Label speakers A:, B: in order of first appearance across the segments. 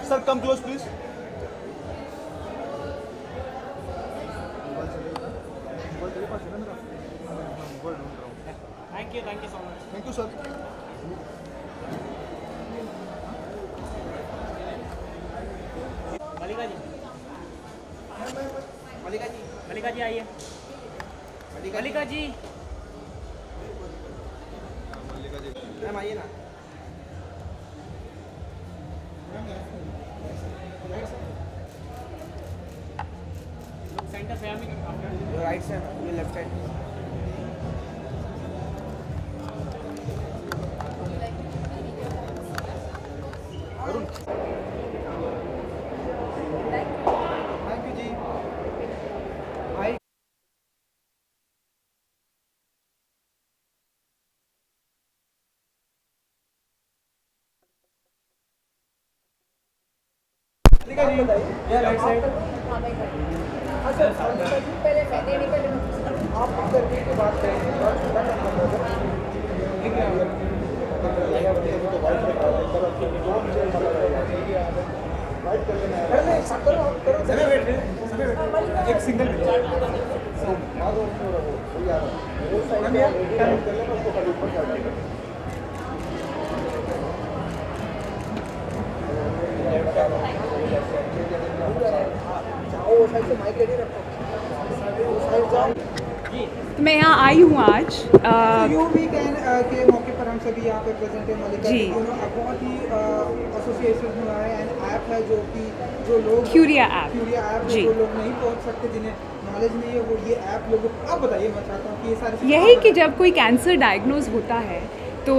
A: Sir, come close, please.
B: Thank you so much.
A: Thank you, sir.
B: मलिका जी, मलिका जी आइए। मलिका जी,
C: ma'am आइए ना।
B: Center से हमें
C: right side, left side. Thank you ji. भाई
B: ये राइट साइड।
D: पहले मैं देने पहले
C: आप करने की बात करेंगे।
B: एक सिंगल
C: जाओ साइड से माइक रेडी रखो। साइड जाओ।
D: तो मैं यहाँ आई हूँ आज
C: यू वीकेंड के मौके पर हम सभी यहाँ पे प्रेजेंट है। मलिका
D: जी।
C: बहुत ही एसोसिएशन हुआ है एंड ऐप है जो कि जो लोग
D: क्यूरिया ऐप
C: ऐप
D: जी।
C: जो लोग नहीं पहुँच सकते, जिन्हें नॉलेज नहीं है, वो ये ऐप लोगों को आप बताइए। मैं चाहता हूँ कि ये सारे
D: यही कि जब कोई कैंसर डायग्नोज होता है तो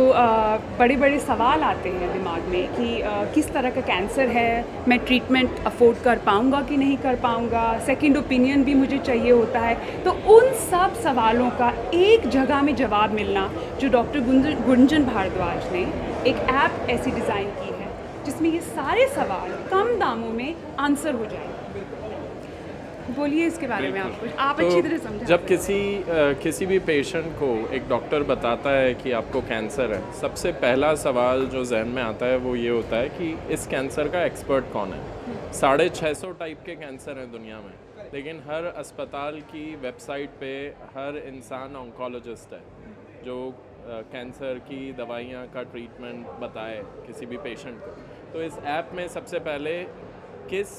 D: बड़े बड़े सवाल आते हैं दिमाग में कि किस तरह का कैंसर है, मैं ट्रीटमेंट अफोर्ड कर पाऊँगा कि नहीं कर पाऊँगा, सेकंड ओपिनियन भी मुझे चाहिए होता है। तो उन सब सवालों का एक जगह में जवाब मिलना, जो डॉक्टर गुंजन भारद्वाज ने एक ऐप ऐसी डिज़ाइन की है जिसमें ये सारे सवाल कम दामों में आंसर हो जाएंगे। बोलिए इसके बारे में आप अच्छी तरह समझा।
E: जब किसी भी पेशेंट को एक डॉक्टर बताता है कि आपको कैंसर है, सबसे पहला सवाल जो जहन में आता है वो ये होता है कि इस कैंसर का एक्सपर्ट कौन है। 650 टाइप के कैंसर हैं दुनिया में, लेकिन हर अस्पताल की वेबसाइट पे हर इंसान ऑन्कोलॉजिस्ट है जो कैंसर की दवाइयाँ का ट्रीटमेंट बताए किसी भी पेशेंट को। तो इस ऐप में सबसे पहले किस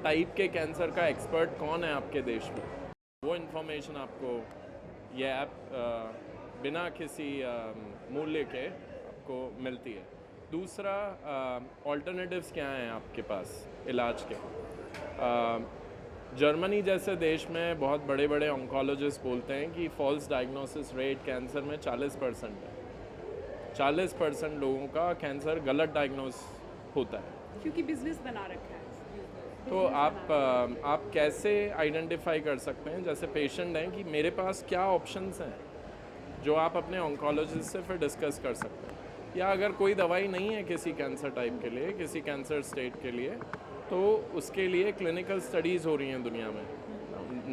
E: टाइप के कैंसर का एक्सपर्ट कौन है आपके देश में, वो इन्फॉर्मेशन आपको ये ऐप बिना किसी मूल्य के आपको मिलती है। दूसरा, ऑल्टरनेटिव्स क्या हैं आपके पास इलाज के। जर्मनी जैसे देश में बहुत बड़े बड़े ऑन्कोलॉजिस्ट बोलते हैं कि फॉल्स डायग्नोसिस रेट कैंसर में 40% है। 40% लोगों का कैंसर गलत डायग्नोस होता है,
D: क्योंकि बिजनेस बना रखा है।
E: तो आप कैसे आइडेंटिफाई कर सकते हैं, जैसे पेशेंट हैं, कि मेरे पास क्या ऑप्शंस हैं, जो आप अपने ऑन्कोलॉजिस्ट से फिर डिस्कस कर सकते हैं। या अगर कोई दवाई नहीं है किसी कैंसर टाइप के लिए, किसी कैंसर स्टेट के लिए, तो उसके लिए क्लिनिकल स्टडीज़ हो रही हैं दुनिया में।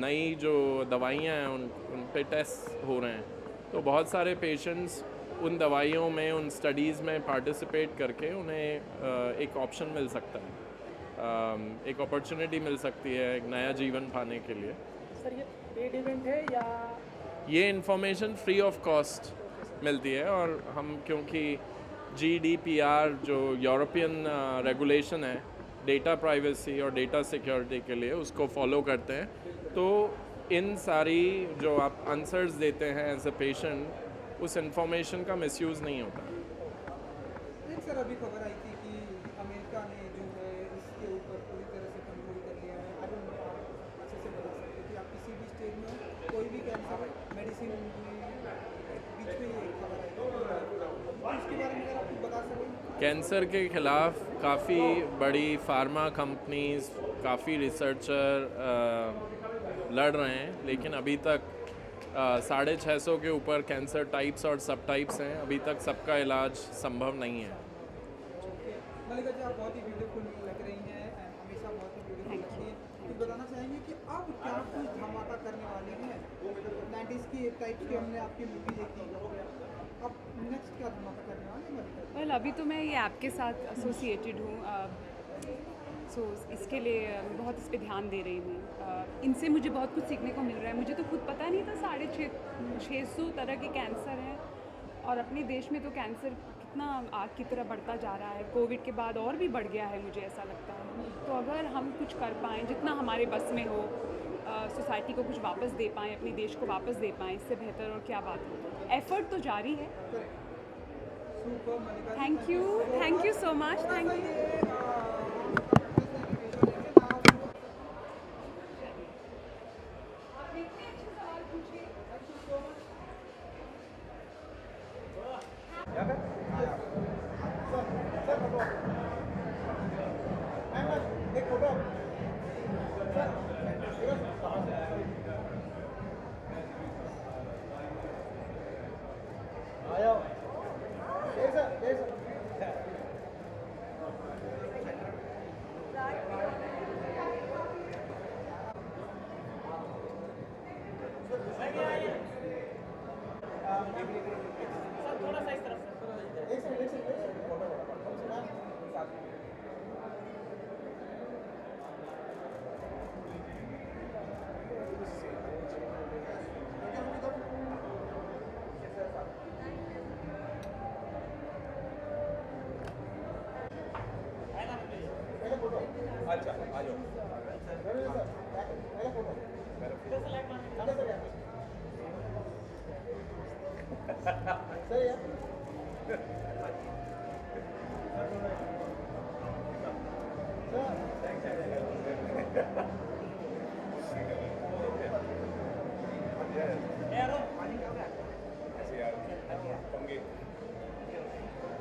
E: नई जो दवाइयाँ हैं उन पे टेस्ट हो रहे हैं, तो बहुत सारे पेशेंट्स उन दवाइयों में, उन स्टडीज़ में पार्टिसिपेट करके उन्हें एक ऑप्शन मिल सकता है, एक अपॉर्चुनिटी मिल सकती है एक नया जीवन पाने के लिए।
B: सर ये पेड इवेंट है या
E: ये इन्फॉर्मेशन फ्री ऑफ कॉस्ट मिलती है, और हम क्योंकि GDPR जो यूरोपियन रेगुलेशन है डेटा प्राइवेसी और डेटा सिक्योरिटी के लिए, उसको फॉलो करते हैं, तो इन सारी जो आप आंसर्स देते हैं एज अ पेशेंट, उस इंफॉर्मेशन का मिसयूज़ नहीं होता।
C: सर अभी खबर आई थी कि
E: कैंसर के खिलाफ काफ़ी बड़ी फार्मा कंपनीज, काफ़ी रिसर्चर लड़ रहे हैं, लेकिन अभी तक 650 के ऊपर कैंसर टाइप्स और सब टाइप्स हैं। अभी तक सबका इलाज संभव नहीं है।
C: मलिका जी, आप बहुत ही ब्यूटीफुल लग रही हैं, हमेशा बहुत ही ब्यूटीफुल लगती हैं। कुछ बताना चाहेंगे कि अब क्या कुछ धमाका करने वाली हैं? 90s की एक टाइप की हमने आपकी मूवी देखी, अब नेक्स्ट क्या धमाका करने वाली हैं मलिका जी?
D: वेल अभी तो मैं ये ऐप के साथ एसोसिएटेड हूँ, सो इसके लिए बहुत इस पे ध्यान दे रही हूँ। इनसे मुझे बहुत कुछ सीखने को मिल रहा है। मुझे तो खुद पता नहीं था 650 तरह के कैंसर हैं, और अपने देश में तो कैंसर कितना आग की तरह बढ़ता जा रहा है। कोविड के बाद और भी बढ़ गया है, मुझे ऐसा लगता है। तो अगर हम कुछ कर पाएँ, जितना हमारे बस में हो, सोसाइटी को कुछ वापस दे पाएँ, अपने देश को वापस दे पाएँ, इससे बेहतर और क्या बात हो। एफर्ट तो जारी है।
C: Super Mallika ji,
D: thank you so much, thank you.
B: Sir थोड़ा सा इस तरफ सर।
A: अच्छा आ जाओ।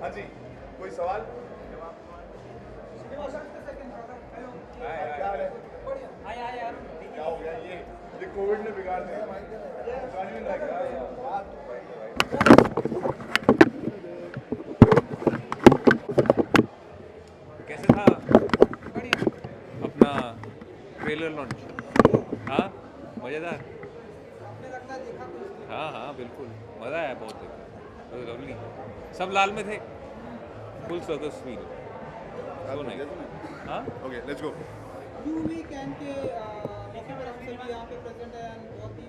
A: हाँ जी, कोई सवाल? क्या है? क्या हो गया ये कोविड ने बिगाड़ दिया।
F: कैसे था अपना ट्रेलर लॉन्च? हाँ, मज़ेदार। हाँ हाँ बिल्कुल, मज़ा आया बहुत देखा, लवली। सब लाल में थे, full circus feel. So nice. हाँ
A: okay, let's go.
C: UV can के भी यहाँ पे प्रेजेंट है, एंड बहुत ही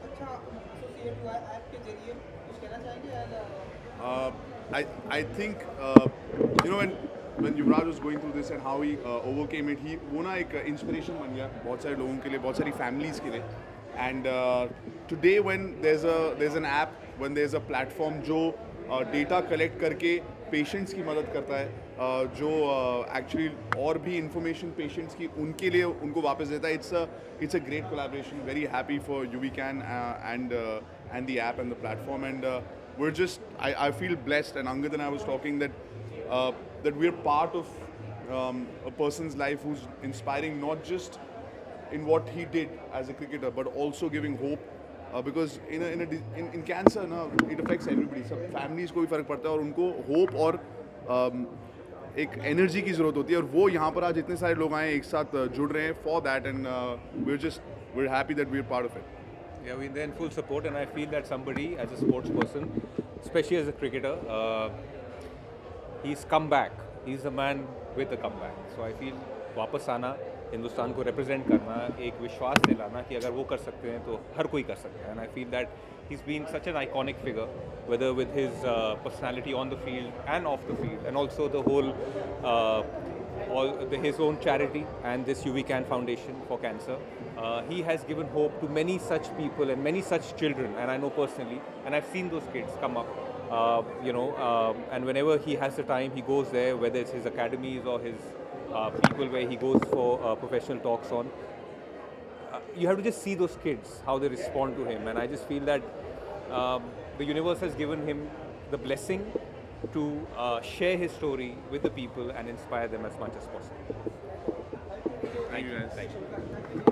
C: अच्छा एसोसिएट हुआ है ऐप के जरिए। कुछ कहना चाहेंगे?
A: I think you know when Yuvraj was going through this and how he overcame it, वो ना एक inspiration बन गया बहुत सारे लोगों के लिए, बहुत सारी families के लिए. And today when there's an app, when there's a platform जो data collect करके patients की मदद करता है, जो actually और भी information patients की उनके लिए उनको वापस देता है, it's a great collaboration. Very happy for UVCAN and the app and the platform, and we're just I feel blessed, and Angad and I was talking that we're part of a person's life who's inspiring, not just in what he did as a cricketer, but also giving hope, because in cancer na, it affects everybody. सब families को भी फर्क पड़ता है और उनको hope और एक energy की ज़रूरत होती है, और वो यहाँ पर आज इतने सारे लोग आए एक साथ जुड़ रहे हैं for that, and we're happy that we're part of it.
F: Yeah, we're there in full support, and I feel that somebody, as a sports person, especially as a cricketer, he's come back. He's a man with a comeback. So I feel वापस आना, हिंदुस्तान को represent करना, एक विश्वास दिलाना कि अगर वो कर सकते हैं तो हर कोई कर सकता है. And I feel that he's been such an iconic figure, whether with his personality on the field and off the field, and also the whole his own charity and this UVCAN Foundation for Cancer. He has given hope to many such people and many such children, and I know personally, and I've seen those kids come up, and whenever he has the time, he goes there, whether it's his academies or his people where he goes for professional talks on. You have to just see those kids, how they respond to him, and I just feel that the universe has given him the blessing to share his story with the people and inspire them as much as possible.
A: Thank you guys.
F: Thank you.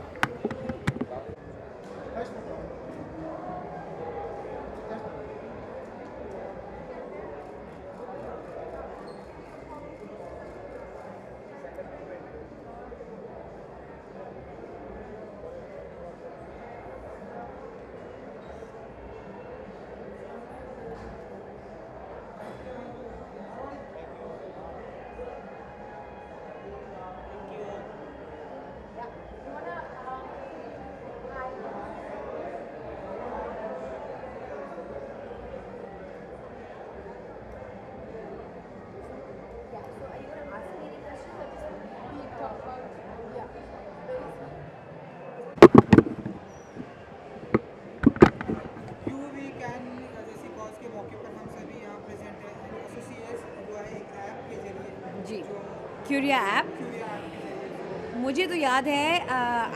C: UV can जैसी cause के मौके पर हम सभी यहाँ present हैं and associates जो है एक ऐप के जरिए
G: जी
C: जो
G: क्यूरिया ऐप
C: क्यूरिया ऐप के जरिए
G: मुझे तो याद है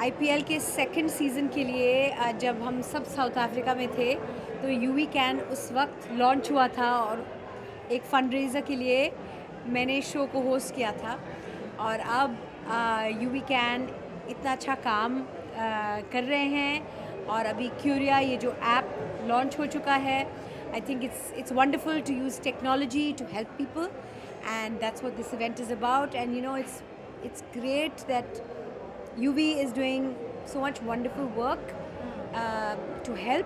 G: आईपीएल के सेकंड सीज़न के लिए जब हम सब साउथ अफ्रीका में थे तो यूवी कैन उस वक्त लॉन्च हुआ था और एक फंडरेज़र के लिए मैंने शो को होस्ट किया था और अब यूवी कैन इतना अच्छा काम कर रहे हैं और अभी क्यूरिया ये जो ऐप लॉन्च हो चुका है I think it's wonderful to use technology to help people and that's what this event is about and you know it's great that UV is doing so much wonderful work to help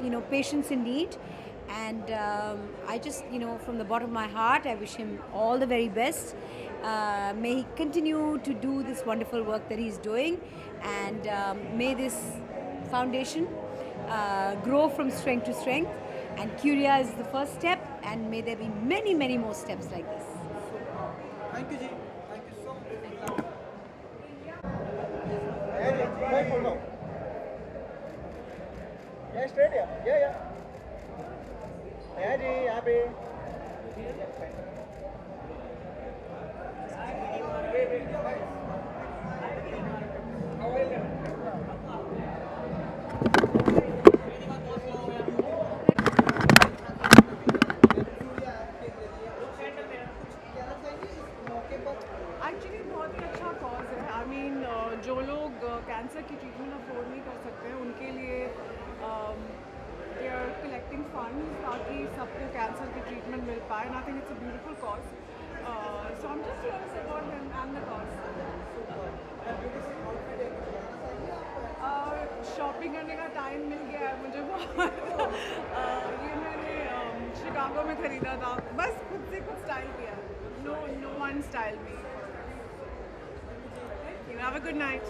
G: you know patients in need and I just you know from the bottom of my heart I wish him all the very best may he continue to do this wonderful work that he's doing and may this foundation grow from strength to strength and Curia is the first step and may there be many more steps like this.
C: Thank you जी thank you so much
D: actually बहुत ही अच्छा cause है I mean जो लोग cancer की treatment afford नहीं कर सकते हैं उनके लिए दे आर कलेक्टिंग फंड ताकि सबको कैंसर की ट्रीटमेंट मिल पाए and I think it's a beautiful cause so I am just here to support him and the cause shopping करने का टाइम मिल गया है मुझे बहुत ये मैंने शिकागो में ख़रीदा था बस खुद से कुछ स्टाइल किया no one style me you have a good night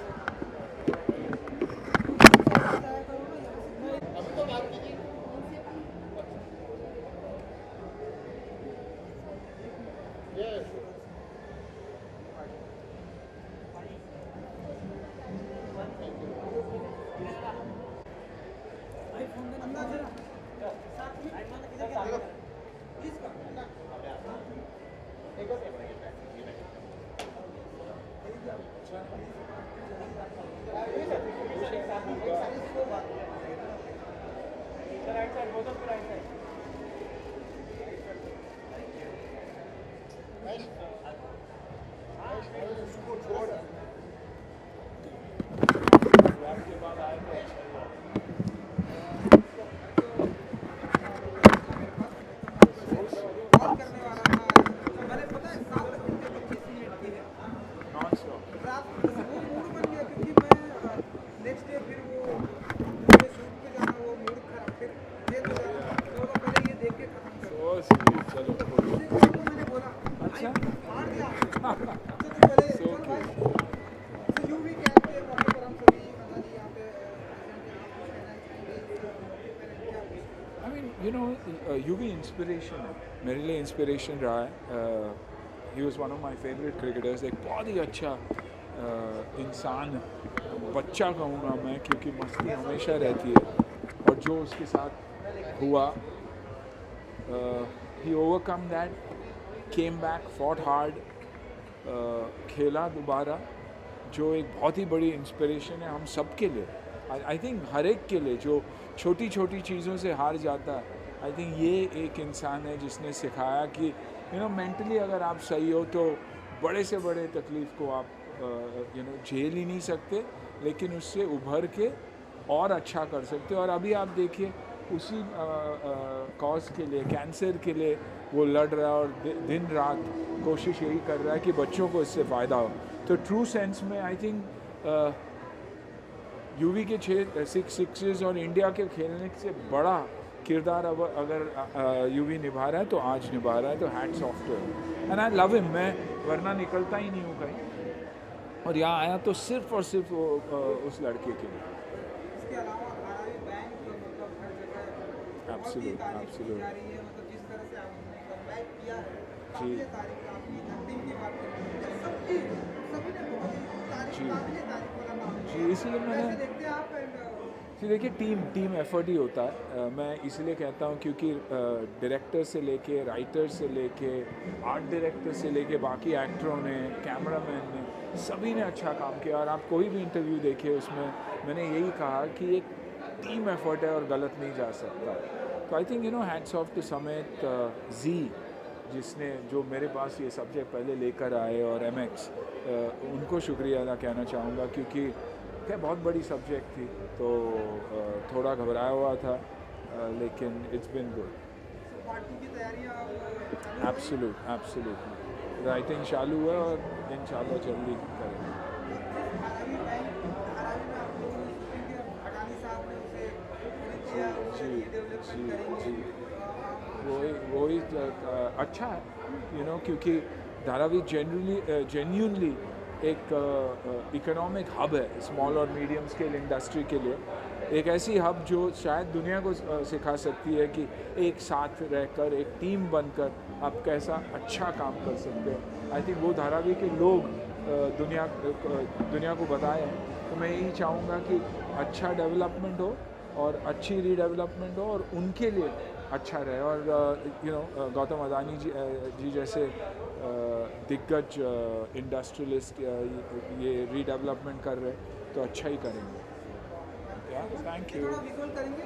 D: call करने वाला था मैंने पता है 7 घंटे 25 मिनट की है रात वो मूड बन गया क्योंकि मैं नेक्स्ट डे फिर वो मुझे शूट पे जाना वो मूड खराब फिर ये तो जाना पहले ये देख के खत्म करो तो मैंने बोला अच्छा मार दिया तो पहले चल भाई तो यूवी कैंप के मौके पर हम सभी जी यहाँ पे
H: I mean, you know, UV inspiration है मेरे लिए इंस्पिरेशन रहा है he was one of my favourite cricketers एक बहुत ही अच्छा इंसान बच्चा कहूँगा मैं क्योंकि मस्ती हमेशा रहती है और जो उसके साथ हुआ ही overcome that came back fought hard खेला दोबारा जो एक बहुत ही बड़ी इंस्पिरेशन है हम सब के लिए आई थिंक हर एक के लिए जो छोटी छोटी चीज़ों से हार जाता है आई थिंक ये एक इंसान है जिसने सिखाया कि मेंटली अगर आप सही हो तो बड़े से बड़े तकलीफ़ को आप झेल ही नहीं सकते, लेकिन उससे उभर के और अच्छा कर सकते हो। और अभी आप देखिए उसी कॉज के लिए, कैंसर के लिए वो लड़ रहा है और दिन रात कोशिश यही कर रहा है कि बच्चों को इससे फ़ायदा हो। तो ट्रू सेंस में आई थिंक यूवी के 6 सिक्सेस और इंडिया के खेलने से बड़ा किरदार अब अगर यूवी निभा रहा है तो आज निभा रहा है, तो hats off to him and I love him. मैं वरना निकलता ही नहीं हूँ कहीं, और यहाँ आया तो सिर्फ और सिर्फ उस लड़के के लिए।
C: इसके अलावा आरआई बैंक मतलब हर जगह
H: Absolute,
C: तारीफ की
H: absolute.
C: जा रही है, मतलब जिस तरह से आपने कमबैक किया है,
H: जी।
C: काबिले तारीफ। आपने टीम की बात करी, सभी ने बहुत ही तारीफ,
H: जी।
C: काबिले तारीफ वाला काम
H: जी,
C: किया।
H: इसलिए
C: कैसे
H: मैंने
C: देखते हैं आप
H: जी देखिए टीम एफर्ट ही होता है। मैं इसलिए कहता हूँ क्योंकि डायरेक्टर से लेके, राइटर से लेके, आर्ट डायरेक्टर से लेके, बाकी एक्टरों ने, कैमरामैन ने, सभी ने अच्छा काम किया। और आप कोई भी इंटरव्यू देखिए उसमें मैंने यही कहा कि एक टीम एफर्ट है और गलत नहीं जा सकता। तो I think hats off to Sumeet ji, जिसने जो मेरे पास ये सब्जेक्ट पहले लेकर आए, और MX उनको शुक्रिया अदा कहना चाहूँगा, क्योंकि क्या बहुत बड़ी सब्जेक्ट थी तो थोड़ा घबराया हुआ था, लेकिन इट्स बिन गुड।
C: पार्ट 2 की तैयारियां आप
H: एब्सोल्युटली राइटिंग चालू है और इंशाल्लाह जल्दी करेंगे।
C: आरआई बैंक, आरआई में आप लोगों ने शूटिंग किया, अडानी साहब ने उसे पूरी किया,
H: जी,
C: डेवलपमेंट
H: जी,
C: करेंगे।
H: वही अच्छा है क्योंकि धारावी जेन्यूनली एक इकोनॉमिक हब है स्मॉल और मीडियम स्केल इंडस्ट्री के लिए, एक ऐसी हब जो शायद दुनिया को सिखा सकती है कि एक साथ रहकर, एक टीम बनकर आप कैसा अच्छा काम कर सकते हो। आई थिंक वो धारावी के लोग दुनिया को बताएं। तो मैं यही चाहूँगा कि अच्छा डेवलपमेंट हो और अच्छी रीडेवलपमेंट हो और उनके लिए अच्छा रहे। और गौतम अदानी जी जैसे दिग्गज इंडस्ट्रियलिस्ट ये रीडेवलपमेंट कर रहे तो अच्छा ही करेंगे। Thank you.
C: थोड़ा विजुअल करेंगे।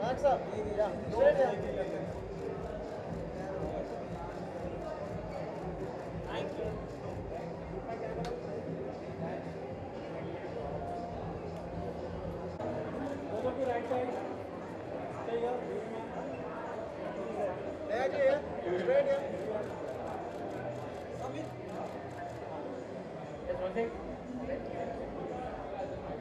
C: अच्छा हो जाएगा। देखने के बाद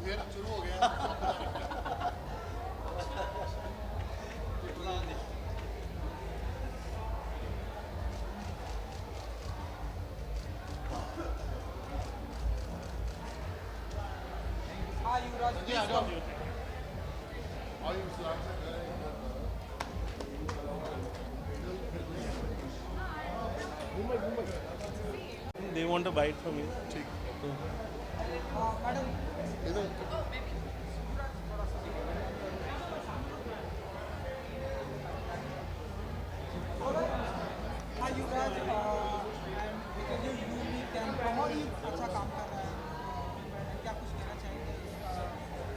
C: हाँ युवराज please come.
B: They want a bite from you.
C: Madam हाँ युवराज because you can बहुत ही अच्छा काम कर रहा है क्या कुछ कहना चाहेंगे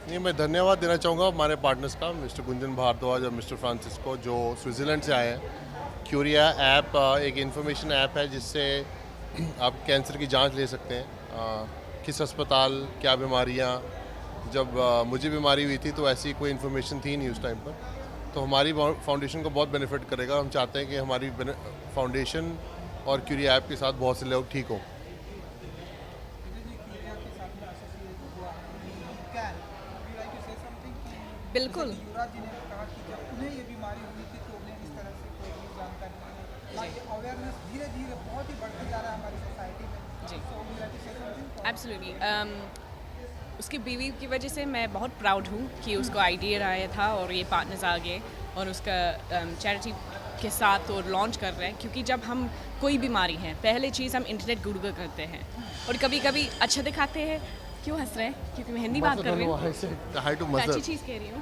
I: नहीं, मैं धन्यवाद देना चाहूँगा हमारे पार्टनर्स का, मिस्टर गुंजन भारद्वाज और मिस्टर फ्रांसिस्को, जो स्विट्ज़रलैंड से आए हैं। क्यूरिया ऐप एक इन्फॉर्मेशन ऐप है जिससे आप कैंसर की जांच ले सकते हैं, किस अस्पताल क्या बीमारियां। जब मुझे बीमारी हुई थी तो ऐसी कोई इन्फॉर्मेशन थी नहीं उस टाइम पर, तो हमारी फाउंडेशन को बहुत बेनिफिट करेगा। हम चाहते हैं कि हमारी फाउंडेशन और क्यूरिया ऐप के साथ बहुत से लोग ठीक हों।
G: बिल्कुल।
C: युवराज जी ने कहा कि जब उन्हें ये बीमारी हुई थी तो उन्हें इस तरह से कोई भी जानकारी नहीं, ताकि अवेयरनेस धीरे धीरे बहुत ही बढ़ते जा रहा है हमारी सोसाइटी में।
D: जी।
C: So we like to say something?
D: Absolutely. उसकी बीवी की वजह से मैं बहुत प्राउड हूँ कि उसको आइडिया आया था और ये पार्टनर्स आ गए और उसका चैरिटी के साथ और लॉन्च कर रहे हैं। क्योंकि जब हम कोई बीमारी है, पहले चीज़ हम इंटरनेट गूगल करते हैं और कभी कभी अच्छा दिखाते हैं। क्यों हंस रहे हैं? क्योंकि मैं हिंदी बात कर रही हूँ। अच्छी चीज़ कह रही हूँ।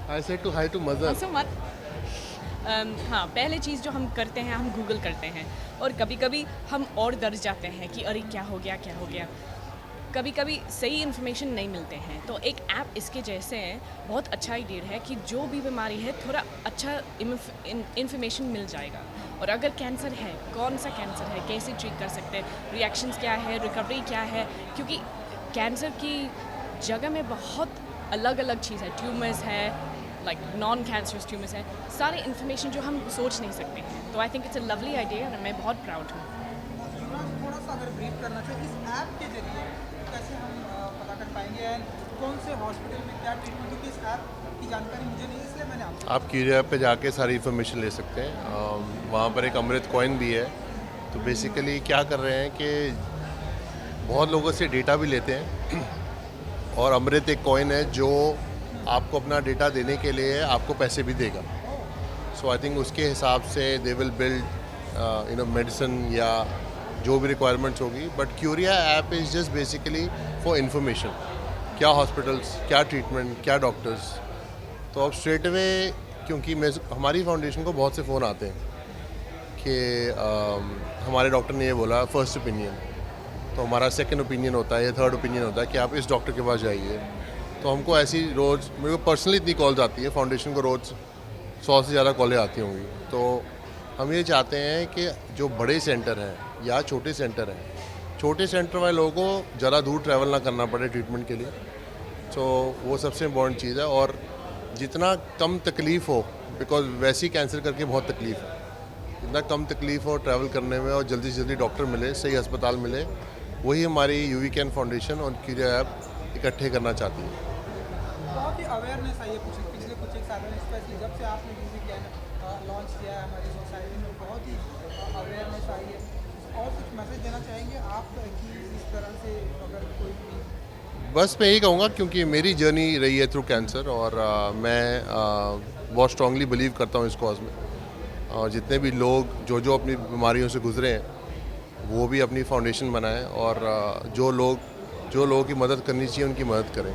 D: हंसो मत। हाँ, पहले चीज़ जो हम करते हैं हम गूगल करते हैं और कभी कभी हम और डर जाते हैं कि अरे क्या हो गया। कभी कभी सही इन्फॉर्मेशन नहीं मिलते हैं, तो एक ऐप इसके जैसे है, बहुत अच्छा आइडिया है कि जो भी बीमारी है थोड़ा अच्छा इन्फॉर्मेशन मिल जाएगा। और अगर कैंसर है, कौन सा कैंसर है, कैसे ट्रीट कर सकते हैं, रिएक्शंस क्या है, रिकवरी क्या है। क्योंकि कैंसर की जगह में बहुत अलग अलग चीज़ है, ट्यूमर्स है, लाइक नॉन कैंसरस ट्यूमर्स है, सारे इन्फॉर्मेशन जो हम सोच नहीं सकते हैं। तो I think it's a lovely idea और मैं बहुत प्राउड हूँ।
C: युवराज थोड़ा सा अगर ब्रीफ करना चाहिए इस ऐप के जरिए कैसे हम पता कर पाएंगे एंड कौन से हॉस्पिटल में क्या ट्रीटमेंट, क्योंकि इस ऐप की जानकारी मुझे नहीं, इसलिए मैंने आपसे
I: आप क्यूरिया पे जाके सारी इन्फॉर्मेशन ले सकते हैं। वहाँ पर एक अमृत कॉइन भी है। तो बेसिकली क्या कर रहे हैं कि बहुत लोगों से डेटा भी लेते हैं और अमृत एक कॉइन है जो आपको अपना डेटा देने के लिए आपको पैसे भी देगा। सो आई थिंक उसके हिसाब से दे विल बिल्ड मेडिसिन या जो भी रिक्वायरमेंट्स होगी। But Curia app is just basically for information, क्या हॉस्पिटल्स, क्या ट्रीटमेंट, क्या डॉक्टर्स। तो अब स्ट्रेट अवे, क्योंकि हमारी फाउंडेशन को बहुत से फ़ोन आते हैं कि हमारे डॉक्टर ने ये बोला फर्स्ट ओपिनियन, तो हमारा सेकंड ओपिनियन होता है या थर्ड ओपिनियन होता है कि आप इस डॉक्टर के पास जाइए। तो हमको ऐसी रोज़, मेरे को पर्सनली इतनी कॉल्स आती है, फाउंडेशन को रोज़ 100 से ज़्यादा कॉलें आती होंगी। तो हम ये चाहते हैं कि जो बड़े सेंटर हैं या छोटे सेंटर हैं, छोटे सेंटर वाले लोगों को ज़्यादा दूर ट्रैवल ना करना पड़े ट्रीटमेंट के लिए। तो वो सबसे इम्पॉर्टेंट चीज़ है। और जितना कम तकलीफ़ हो, बिकॉज वैसी कैंसर करके बहुत तकलीफ़ है, जितना कम तकलीफ़ हो ट्रैवल करने में और जल्दी से जल्दी डॉक्टर मिले, सही अस्पताल मिले, वही हमारी यूवी कैन फाउंडेशन और क्यूरिया ऐप इकट्ठे करना चाहती है।
C: बहुत ही अवेयरनेस आई है पिछले कुछ एक सालों में, स्पेशली जब से आपने यूवी कैन लॉन्च किया है हमारी सोसाइटी में, बहुत ही अवेयरनेस आई है। और कुछ मैसेज देना चाहेंगे आप कि इस तरह से अगर कोई भी?
I: बस मैं यही कहूँगा, क्योंकि मेरी जर्नी रही है थ्रू कैंसर और मैं बहुत स्ट्रांगली बिलीव करता हूँ इस कॉज में। और जितने भी लोग जो अपनी बीमारियों से गुजरे हैं वो भी अपनी फाउंडेशन बनाएं और जो लोगों की मदद करनी चाहिए उनकी मदद करें।